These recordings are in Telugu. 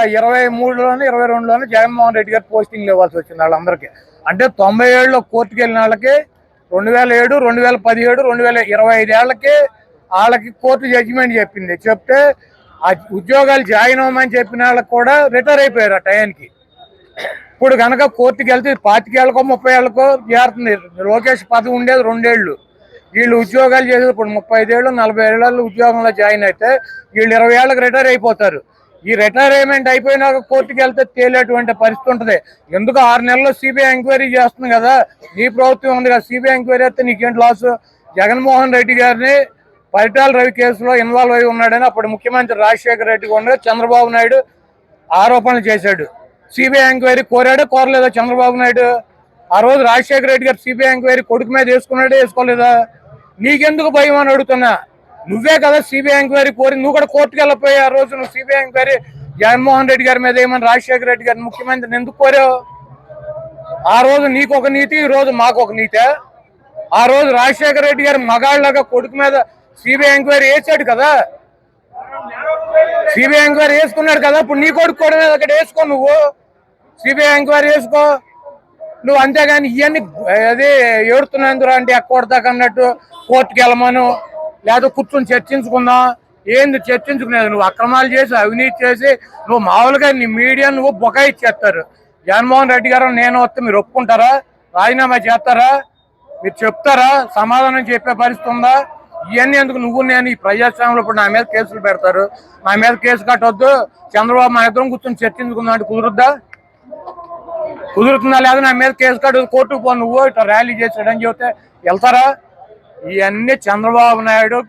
2023లోనే 22లోనే జగన్మోహన్ రెడ్డి గారు పోస్టింగ్లు ఇవ్వాల్సి వచ్చింది వాళ్ళందరికీ. అంటే 97లో కోర్టుకు వెళ్ళిన వాళ్ళకి 2007, 2017, 2025 ఏళ్ళకి వాళ్ళకి కోర్టు జడ్జిమెంట్ చెప్పింది. చెప్తే ఆ ఉద్యోగాలు జాయిన్ అవ్వమని చెప్పిన వాళ్ళకి కూడా రిటైర్ అయిపోయారు ఆ టయానికి. ఇప్పుడు కనుక కోర్టుకి వెళ్తే 25 ఏళ్ళకో 30 ఏళ్ళకో చేరుతుంది. లోకేష్ పదవి ఉండేది 2 ఏళ్ళు. వీళ్ళు ఉద్యోగాలు చేసేది ఇప్పుడు 35 ఏళ్ళు 40 ఏళ్ళు ఉద్యోగంలో జాయిన్ అయితే వీళ్ళు 20 ఏళ్ళకి రిటైర్ అయిపోతారు. ఈ రిటైర్మెంట్ అయిపోయినాక కోర్టుకి వెళ్తే తేలేటువంటి పరిస్థితి ఉంటుంది. ఎందుకు 6 నెలల్లో సిబిఐ ఎంక్వైరీ చేస్తుంది కదా, నీ ప్రభుత్వం ఉంది కదా, సిబిఐ ఎంక్వైరీ అయితే నీకేంటి లాసు? జగన్మోహన్ రెడ్డి గారిని పరిటాల రవి కేసులో ఇన్వాల్వ్ అయి ఉన్నాడని అప్పుడు ముఖ్యమంత్రి రాజశేఖర రెడ్డి ఉండగా చంద్రబాబు నాయుడు ఆరోపణలు చేశాడు. సిబిఐ ఎంక్వైరీ కోరాడో కోరలేదా చంద్రబాబు నాయుడు? ఆ రోజు రాజశేఖర రెడ్డి గారు సిబిఐ ఎంక్వైరీ కొడుకు మీద వేసుకున్నాడే వేసుకోలేదా? నీకెందుకు భయం అని అడుగుతున్నా. నువ్వే కదా సిబిఐ ఎంక్వైరీ కోరి, నువ్వు కూడా కోర్టుకు వెళ్ళిపోయి ఆ రోజు నువ్వు సిబిఐ ఎంక్వైరీ జగన్మోహన్ రెడ్డి గారి మీద ఏమని రాజశేఖర రెడ్డి గారిని ముఖ్యమంత్రిని ఎందుకు కోరావు? ఆ రోజు నీకు ఒక నీతి, ఈ రోజు మాకు ఒక నీతి. ఆ రోజు రాజశేఖర రెడ్డి గారి మగాళ్ళగా కొడుకు మీద సిబిఐ ఎంక్వైరీ వేసాడు కదా, సిబిఐ ఎంక్వైరీ వేసుకున్నాడు కదా. ఇప్పుడు నీ కొడుకు కూడా మీద అక్కడ వేసుకో, నువ్వు సిబిఐ ఎంక్వైరీ వేసుకో నువ్వు. అంతేగాని ఇవన్నీ అదే ఏడుతున్నందుకు అంటే ఎక్కడదాకా అన్నట్టు కోర్టుకు వెళ్ళమను, లేదా కూర్చొని చర్చించుకుందాం. ఏంది చర్చించుకునేది? నువ్వు అక్రమాలు చేసి అవినీతి చేసి నువ్వు మామూలుగా నీ మీడియా నువ్వు బొకాయిచ్చేస్తారు. జగన్మోహన్ రెడ్డి గారు నేను వస్తే మీరు ఒప్పుకుంటారా? రాజీనామా చేస్తారా? మీరు చెప్తారా? సమాధానం చెప్పే పరిస్థితి ఉందా? ఇవన్నీ ఎందుకు? నువ్వు నేను ఈ ప్రజాస్వామ్యంలో ఇప్పుడు నా మీద కేసులు పెడతారు, నా మీద కేసు కట్టొద్దు, చంద్రబాబు మా ఇద్దరం కూర్చొని చర్చించుకుందాం అంటే కుదురుద్దా? కుదురుతుందా? లేదా నా మీద కేసు కట్టు, కోర్టుకు పో, నువ్వు ఇట్లా ర్యాలీ చేసాడని చెబితే వెళ్తారా? ఇవన్నీ చంద్రబాబు నాయుడు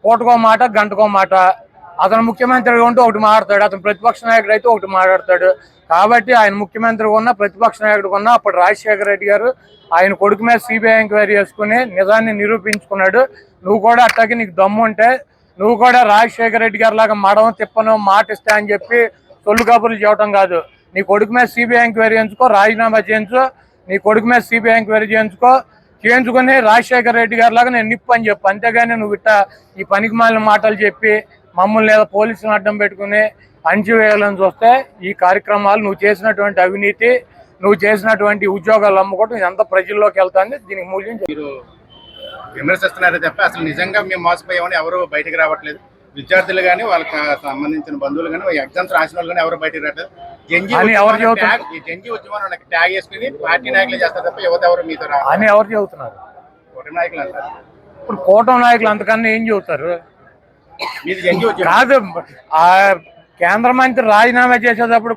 పూటకో మాట గంటకో మాట. అతను ముఖ్యమంత్రిగా ఉంటూ ఒకటి మాట్లాడతాడు, అతను ప్రతిపక్ష నాయకుడు అయితే ఒకటి మాట్లాడతాడు. కాబట్టి ఆయన ముఖ్యమంత్రిగా ఉన్నా ప్రతిపక్ష నాయకుడు ఉన్నా అప్పుడు రాజశేఖర రెడ్డి గారు ఆయన కొడుకు మీద సిబిఐ ఎంక్వైరీ చేసుకుని నిజాన్ని నిరూపించుకున్నాడు. నువ్వు కూడా అట్లాగే నీకు దమ్ము ఉంటే నువ్వు కూడా రాజశేఖర రెడ్డి గారి లాగా మడవ తిప్పను మాట ఇస్తా అని చెప్పి సొల్లు కబుర్లు చేయటం కాదు. నీ కొడుకు మీద సిబిఐ ఎంక్వైరీ చేయించుకో, రాజీనామా చేయించు, నీ కొడుకు మీద సిబిఐ ఎంక్వైరీ చేయించుకొని రాజశేఖర రెడ్డి గారి లాగా నేను నిప్పు అని చెప్పు. అంతేగాని నువ్వు ఇట్లా ఈ పనికి మాలిన మాటలు చెప్పి మమ్మల్ని లేదా పోలీసులను అడ్డం పెట్టుకుని అణచివేయాలని చూస్తే ఈ కార్యక్రమాలు నువ్వు చేసినటువంటి అవినీతి, నువ్వు చేసినటువంటి ఉద్యోగాలు అమ్ముకోవడం ఇదంతా ప్రజల్లోకి వెళ్తుంది. దీనికి మూల్యం మీరు విమర్శిస్తున్నారే తప్ప అసలు నిజంగా మేము మోసపోయామని ఎవరు బయటకు రావట్లేదు. విద్యార్థులు కానీ వాళ్ళకి సంబంధించిన బంధువులు కానీ ఎగ్జామ్స్ రాసిన వాళ్ళు కానీ ఎవరు బయటకు రావట్లేదు. జంజీ ఉద్యమం ట్యాగ్ వేసుకుని పార్టీ నాయకులు చేస్తారు తప్ప యువత ఎవరు మీతో అని ఎవరు చెబుతున్నారు? కూటమి నాయకులు అంటారు. ఇప్పుడు కూటమి నాయకులు అంతకన్నా ఏం చెబుతారు? కాదు, ఆ కేంద్ర మంత్రి రాజీనామా చేసేటప్పుడు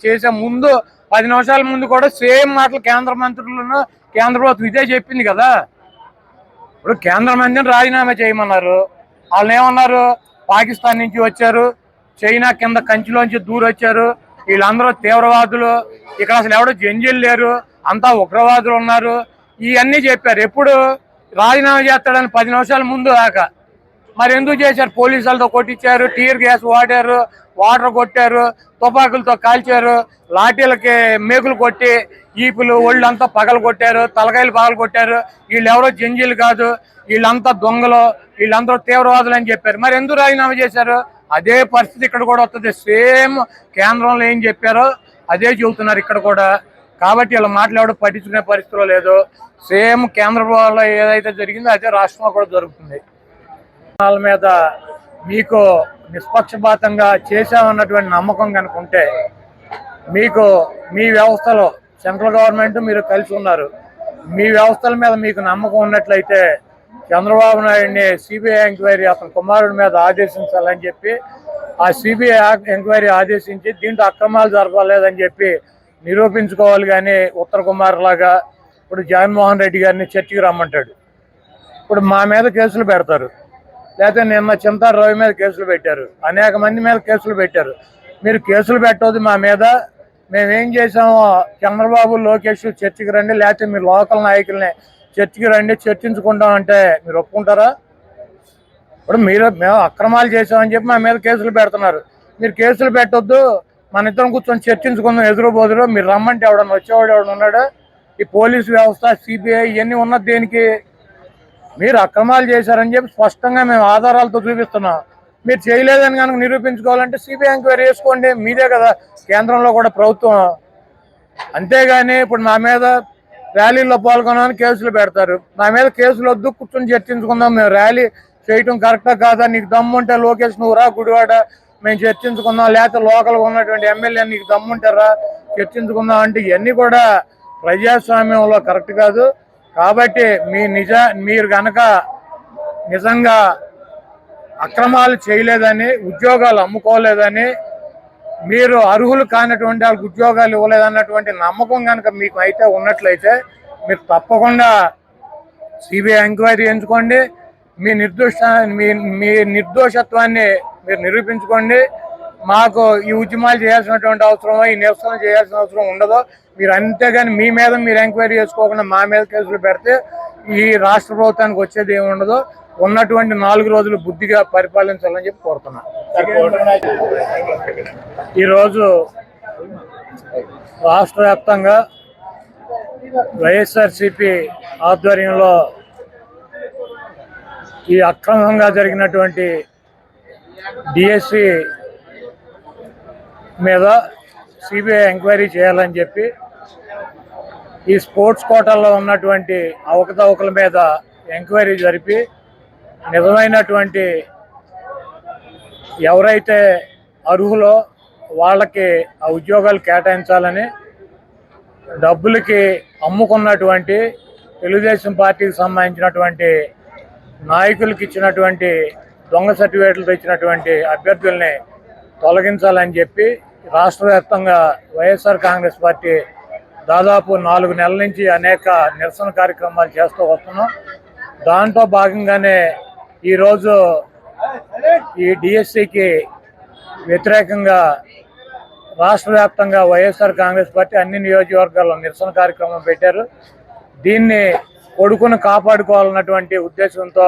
చేసే ముందు 10 నిమిషాల ముందు కూడా సేమ్ మాటలు కేంద్ర మంత్రులను కేంద్ర ప్రభుత్వం ఇదే చెప్పింది కదా. ఇప్పుడు కేంద్ర మంత్రిని రాజీనామా చేయమన్నారు, వాళ్ళు ఏమన్నారు? పాకిస్తాన్ నుంచి వచ్చారు, చైనా కింద కంచిలోంచి దూరొచ్చారు, వీళ్ళందరూ తీవ్రవాదులు, ఇక్కడ అసలు ఎవడో జంజీలు లేరు, అంతా ఉగ్రవాదులు ఉన్నారు, ఇవన్నీ చెప్పారు. ఎప్పుడు రాజీనామా చేస్తాడని 10 నిమిషాల ముందు దాకా. మరి ఎందుకు చేశారు? పోలీసులతో కొట్టించారు, టీర్ గ్యాస్ వాడారు, వాటర్ కొట్టారు, తుపాకులతో కాల్చారు, లాఠీలకి మేకులు కొట్టి ఈపులు ఒళ్ళంతా పగలు కొట్టారు, తలకాయలు పగలు కొట్టారు. వీళ్ళు ఎవరో జంజీలు కాదు, వీళ్ళంతా దొంగలు, వీళ్ళందరూ తీవ్రవాదులు అని చెప్పారు. మరి ఎందుకు రాజీనామా చేశారు? అదే పరిస్థితి ఇక్కడ కూడా వస్తుంది. సేమ్ కేంద్రంలో ఏం చెప్పారో అదే చెబుతున్నారు ఇక్కడ కూడా. కాబట్టి వీళ్ళ మాట్లాడు పట్టించుకునే పరిస్థితిలో లేదు. సేమ్ కేంద్రంలో ఏదైతే జరిగిందో అదే రాష్ట్రంలో కూడా జరుగుతుంది. వాళ్ళ మీద మీకు నిష్పక్షపాతంగా చేశామన్నటువంటి నమ్మకం కనుక ఉంటే, మీకు మీ వ్యవస్థలో సెంట్రల్ గవర్నమెంట్ మీరు కలిసి ఉన్నారు, మీ వ్యవస్థల మీద మీకు నమ్మకం ఉన్నట్లయితే చంద్రబాబు నాయుడిని సిబిఐ ఎంక్వైరీ అతని కుమారుడి మీద ఆదేశించాలని చెప్పి ఆ సిబిఐ ఎంక్వైరీ ఆదేశించి దీంట్లో అక్రమాలు జరపలేదని చెప్పి నిరూపించుకోవాలి. కానీ ఉత్తర కుమార్ లాగా ఇప్పుడు జగన్మోహన్ రెడ్డి గారిని చర్చకి రమ్మంటాడు, ఇప్పుడు మా మీద కేసులు పెడతారు, లేకపోతే నిన్న చింతాడు రవి మీద కేసులు పెట్టారు, అనేక మంది మీద కేసులు పెట్టారు. మీరు కేసులు పెట్టవద్దు మా మీద, మేమేం చేసామో చంద్రబాబు లోకేష్ చర్చకి రండి, లేకపోతే మీరు లోకల్ నాయకుల్ని చర్చకి రండి చర్చించుకుంటాం అంటే మీరు ఒప్పుకుంటారా? ఇప్పుడు మేము అక్రమాలు చేసామని చెప్పి మా మీద కేసులు పెడుతున్నారు. మీరు కేసులు పెట్టొద్దు, మన ఇద్దరం కూర్చొని చర్చించుకుందాం ఎదురు బోదురు, మీరు రమ్మంటే ఎవడన్నా వచ్చేవాడు ఎవడు ఉన్నాడు? ఈ పోలీసు వ్యవస్థ సిబిఐ ఇవన్నీ ఉన్నది దేనికి? మీరు అక్రమాలు చేశారని చెప్పి స్పష్టంగా మేము ఆధారాలతో చూపిస్తున్నాం. మీరు చేయలేదని కనుక నిరూపించుకోవాలంటే సిబిఐ ఎంక్వైరీ చేసుకోండి, మీదే కదా కేంద్రంలో కూడా ప్రభుత్వం. అంతేగాని ఇప్పుడు నా మీద ర్యాలీలో పాల్గొనని కేసులు పెడతారు. నా మీద కేసులు వద్దు, కూర్చొని చర్చించుకుందాం, మేము ర్యాలీ చేయటం కరెక్టా కాదా, నీకు దమ్ముంటే లోకేష్ నువ్వు రా గుడివాడ మేము చర్చించుకుందాం, లేకపోతే లోకల్గా ఉన్నటువంటి ఎమ్మెల్యే నీకు దమ్ముంటారా చర్చించుకుందాం అంటే ఇవన్నీ కూడా ప్రజాస్వామ్యంలో కరెక్ట్ కాదు. కాబట్టి మీరు కనుక నిజంగా అక్రమాలు చేయలేదని, ఉద్యోగాలు అమ్ముకోలేదని, మీరు అర్హులు కానటువంటి వాళ్ళకి ఉద్యోగాలు ఇవ్వలేదన్నటువంటి నమ్మకం కనుక మీకు అయితే ఉన్నట్లయితే మీరు తప్పకుండా సిబిఐ ఎంక్వైరీ ఎంచుకోండి, మీ నిర్దోషత్వాన్ని మీరు నిరూపించుకోండి. మాకు ఈ ఉద్యమాలు చేయాల్సినటువంటి అవసరం, ఈ నిరసన చేయాల్సిన అవసరం ఉండదు. మీరు అంతేగాని మీ మీద మీరు ఎంక్వైరీ చేసుకోకుండా మా మీద కేసులు పెడితే ఈ రాష్ట్ర ప్రభుత్వానికి వచ్చేది ఏమి ఉండదు. ఉన్నటువంటి 4 రోజులు బుద్ధిగా పరిపాలించాలని చెప్పి కోరుతున్నాను. ఈరోజు రాష్ట్ర వ్యాప్తంగా వైఎస్ఆర్సిపి ఆధ్వర్యంలో ఈ అక్రమంగా జరిగినటువంటి డిఎస్సి మీద సిబిఐ ఎంక్వైరీ చేయాలని చెప్పి, ఈ స్పోర్ట్స్ కోటాల్లో ఉన్నటువంటి అవకతవకల మీద ఎంక్వైరీ జరిపి నిజమైనటువంటి ఎవరైతే అర్హులో వాళ్ళకి ఆ ఉద్యోగాలు కేటాయించాలని, డబ్బులకి అమ్ముకున్నటువంటి తెలుగుదేశం పార్టీకి సంబంధించినటువంటి నాయకులకి ఇచ్చినటువంటి దొంగ సర్టిఫికేట్లు ఇచ్చినటువంటి అభ్యర్థుల్ని తొలగించాలని చెప్పి రాష్ట్ర వ్యాప్తంగా వైఎస్ఆర్ కాంగ్రెస్ పార్టీ దాదాపు 4 నెలల నుంచి అనేక నిరసన కార్యక్రమాలు చేస్తూ వస్తున్నాం. దాంట్లో భాగంగానే ఈరోజు ఈ డిఎస్సికి వ్యతిరేకంగా రాష్ట్ర వ్యాప్తంగా వైఎస్ఆర్ కాంగ్రెస్ పార్టీ అన్ని నియోజకవర్గాల్లో నిరసన కార్యక్రమం పెట్టారు. దీన్ని కొడుకును కాపాడుకోవాలన్నటువంటి ఉద్దేశంతో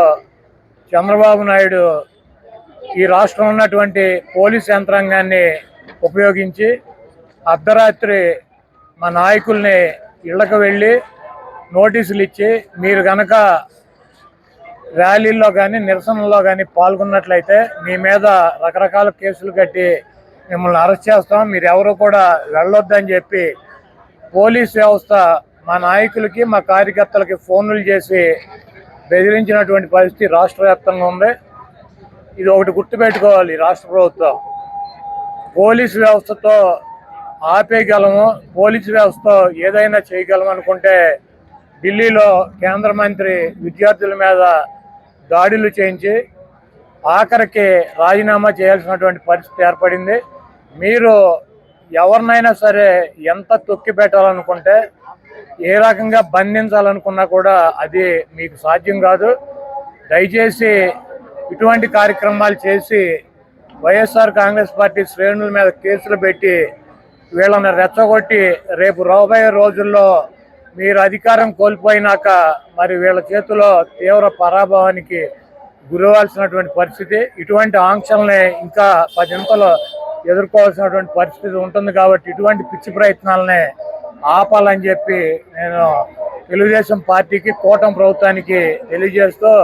చంద్రబాబు నాయుడు ఈ రాష్ట్రంలో ఉన్నటువంటి పోలీస్ యంత్రాంగాన్ని ఉపయోగించి అర్ధరాత్రి మా నాయకుల్ని ఇళ్లకు వెళ్ళి నోటీసులు ఇచ్చి, మీరు కనుక ర్యాలీల్లో కానీ నిరసనల్లో కానీ పాల్గొన్నట్లయితే మీ మీద రకరకాల కేసులు కట్టి మిమ్మల్ని అరెస్ట్ చేస్తాం, మీరు ఎవరు కూడా వెళ్ళొద్దని చెప్పి పోలీస్ వ్యవస్థ మా నాయకులకి మా కార్యకర్తలకి ఫోన్లు చేసి బెదిరించినటువంటి పరిస్థితి రాష్ట్ర వ్యాప్తంగా ఉంది. ఇది ఒకటి గుర్తుపెట్టుకోవాలి, రాష్ట్ర ప్రభుత్వం పోలీసు వ్యవస్థతో ఆపేయగలము, పోలీసు వ్యవస్థతో ఏదైనా చేయగలము అనుకుంటే ఢిల్లీలో కేంద్ర మంత్రి విద్యార్థుల మీద దాడులు చేయించి ఆఖరికి రాజీనామా చేయాల్సినటువంటి పరిస్థితి ఏర్పడింది. మీరు ఎవరినైనా సరే ఎంత తొక్కి పెట్టాలనుకుంటే, ఏ రకంగా బంధించాలనుకున్నా కూడా అది మీకు సాధ్యం కాదు. దయచేసి ఇటువంటి కార్యక్రమాలు చేసి వైఎస్ఆర్ కాంగ్రెస్ పార్టీ శ్రేణుల మీద కేసులు పెట్టి వీళ్ళని రెచ్చగొట్టి రేపు రాబోయే రోజుల్లో మీరు అధికారం కోల్పోయినాక మరి వీళ్ళ చేతిలో తీవ్ర పరాభవానికి గురవాల్సినటువంటి పరిస్థితి, ఇటువంటి ఆంక్షల్ని ఇంకా 10 ఎదుర్కోవాల్సినటువంటి పరిస్థితి ఉంటుంది. కాబట్టి ఇటువంటి పిచ్చి ప్రయత్నాలని ఆపాలని చెప్పి నేను తెలుగుదేశం పార్టీకి, కూటమి ప్రభుత్వానికి తెలియజేస్తూ